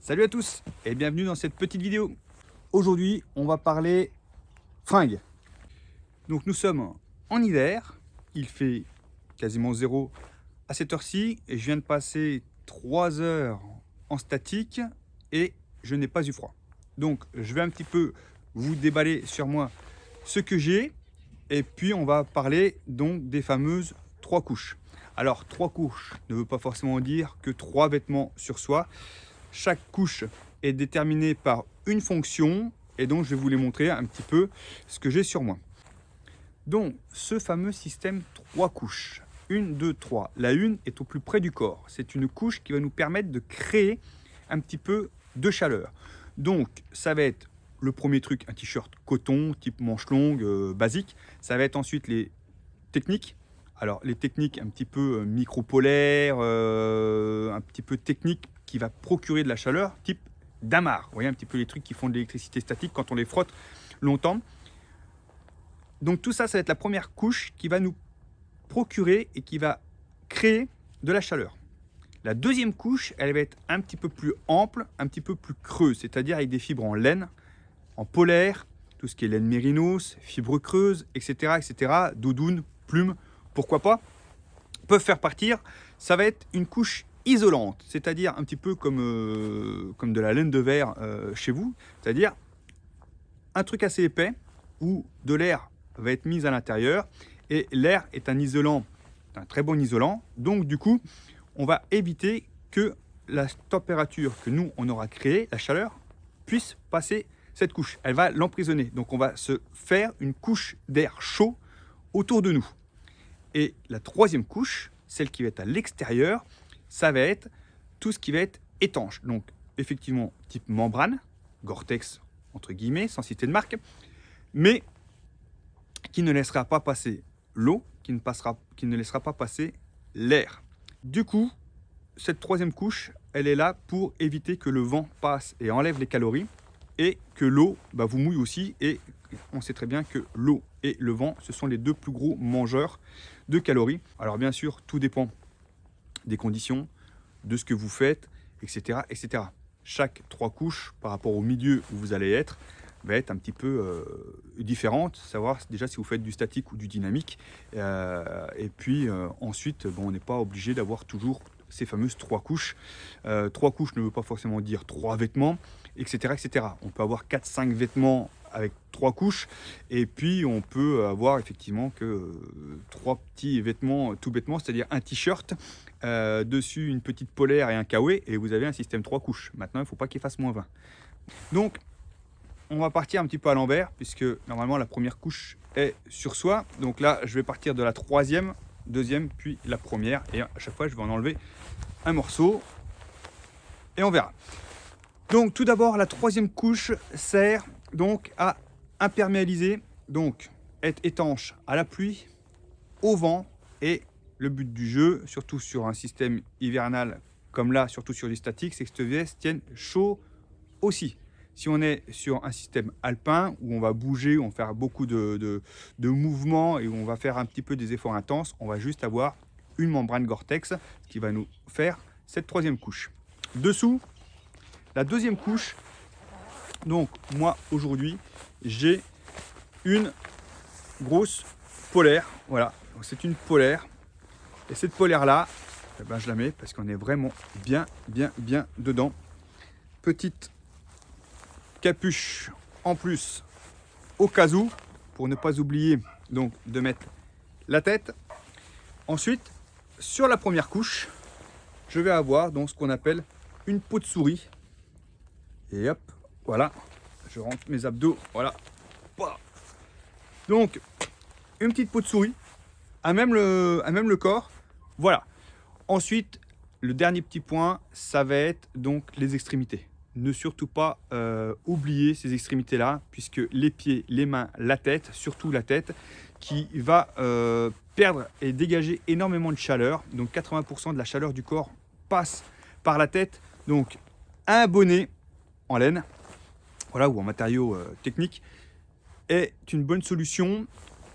Salut à tous et bienvenue dans cette petite vidéo. Aujourd'hui, on va parler fringues. Donc nous sommes en hiver, il fait quasiment 0 à cette heure-ci et je viens de passer 3 heures en statique et je n'ai pas eu froid. Donc je vais un petit peu vous déballer sur moi ce que j'ai et puis on va parler donc des fameuses 3 couches. Alors 3 couches ne veut pas forcément dire que 3 vêtements sur soi. Chaque couche est déterminée par une fonction et donc je vais vous les montrer un petit peu ce que j'ai sur moi. Donc ce fameux système 3 couches, 1, 2, 3. La une est au plus près du corps. C'est une couche qui va nous permettre de créer un petit peu de chaleur. Donc ça va être le premier truc, un t-shirt coton, type manche longue, basique. Ça va être ensuite les techniques. Alors les techniques un petit peu micro-polaires, un petit peu techniques qui va procurer de la chaleur, type damar. Vous voyez un petit peu les trucs qui font de l'électricité statique quand on les frotte longtemps. Donc tout ça, ça va être la première couche qui va nous procurer et qui va créer de la chaleur. La deuxième couche, elle va être un petit peu plus ample, un petit peu plus creuse, c'est-à-dire avec des fibres en laine, en polaire, tout ce qui est laine mérinos, fibres creuses, etc., etc., doudoune, plume, pourquoi pas, peuvent faire partir. Ça va être une couche isolante, c'est-à-dire un petit peu comme de la laine de verre chez vous, c'est-à-dire un truc assez épais où de l'air va être mis à l'intérieur et l'air est un isolant, un très bon isolant, donc du coup on va éviter que la température que nous on aura créée, la chaleur, puisse passer cette couche, elle va l'emprisonner, donc on va se faire une couche d'air chaud autour de nous. Et la troisième couche, celle qui va être à l'extérieur, ça va être tout ce qui va être étanche. Donc, effectivement, type membrane, Gore-Tex, entre guillemets, sans citer de marque, mais qui ne laissera pas passer l'eau, qui ne laissera pas passer l'air. Du coup, cette troisième couche, elle est là pour éviter que le vent passe et enlève les calories et que l'eau vous mouille aussi. Et on sait très bien que l'eau et le vent, ce sont les deux plus gros mangeurs de calories. Alors bien sûr, tout dépend des conditions, de ce que vous faites, etc., etc. Chaque 3 couches par rapport au milieu où vous allez être va être un petit peu différente, savoir déjà si vous faites du statique ou du dynamique. Et puis ensuite, on n'est pas obligé d'avoir toujours ces fameuses 3 couches. 3 couches ne veut pas forcément dire 3 vêtements, etc., etc. On peut avoir 4-5 vêtements avec 3 couches et puis on peut avoir effectivement que 3 petits vêtements tout bêtement, c'est-à-dire un t-shirt, dessus une petite polaire et un kawaii et vous avez un système 3 couches. Maintenant il ne faut pas qu'il fasse -20. Donc on va partir un petit peu à l'envers puisque normalement la première couche est sur soi. Donc là je vais partir de la troisième, deuxième puis la première et à chaque fois je vais en enlever un morceau et on verra. Donc tout d'abord la troisième couche sert donc à imperméabiliser, donc être étanche à la pluie, au vent, et le but du jeu, surtout sur un système hivernal comme là, surtout sur du statique, c'est que cette veste tienne chaud aussi. Si on est sur un système alpin où on va bouger, où on va faire beaucoup de mouvements et où on va faire un petit peu des efforts intenses, on va juste avoir une membrane Gore-Tex qui va nous faire cette troisième couche. Dessous, la deuxième couche, donc moi aujourd'hui j'ai une grosse polaire, voilà, c'est une polaire et cette polaire là, je la mets parce qu'on est vraiment bien dedans. Petite capuche en plus au cas où, pour ne pas oublier donc de mettre la tête. Ensuite sur la première couche je vais avoir donc ce qu'on appelle une peau de souris et hop, voilà, je rentre mes abdos, voilà. Donc une petite peau de souris à même le corps, voilà. Ensuite le dernier petit point, ça va être donc les extrémités. Ne surtout pas oublier ces extrémités là puisque les pieds, les mains, la tête, surtout la tête qui va perdre et dégager énormément de chaleur. Donc 80% de la chaleur du corps passe par la tête. Donc un bonnet en laine, voilà, ou en matériaux techniques est une bonne solution.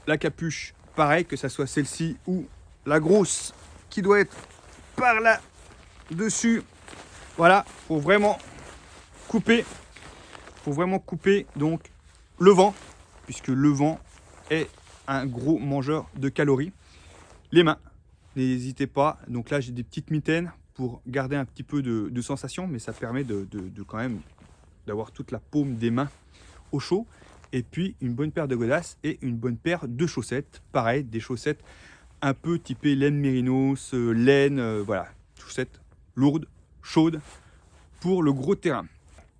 La capuche, pareil, que ça soit celle-ci ou la grosse qui doit être par là dessus. Voilà, faut vraiment couper. Faut vraiment couper donc le vent, puisque le vent est un gros mangeur de calories. Les mains, n'hésitez pas. Donc là, j'ai des petites mitaines pour garder un petit peu de sensation, mais ça permet de quand même d'avoir toute la paume des mains au chaud. Et puis une bonne paire de godasses et une bonne paire de chaussettes. Pareil, des chaussettes un peu typées laine mérinos, laine, voilà, chaussettes lourdes, chaudes pour le gros terrain.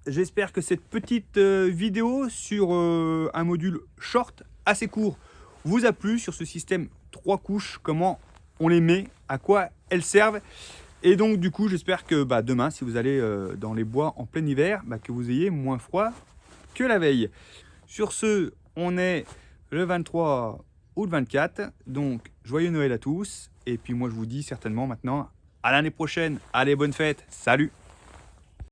J'espère que cette petite vidéo sur un module short assez court vous a plu, sur ce système 3 couches, comment on les met, à quoi elles servent. Et donc du coup, j'espère que demain, si vous allez dans les bois en plein hiver, que vous ayez moins froid que la veille. Sur ce, on est le 23 ou le 24, donc joyeux Noël à tous. Et puis moi, je vous dis certainement maintenant à l'année prochaine. Allez, bonne fête, salut!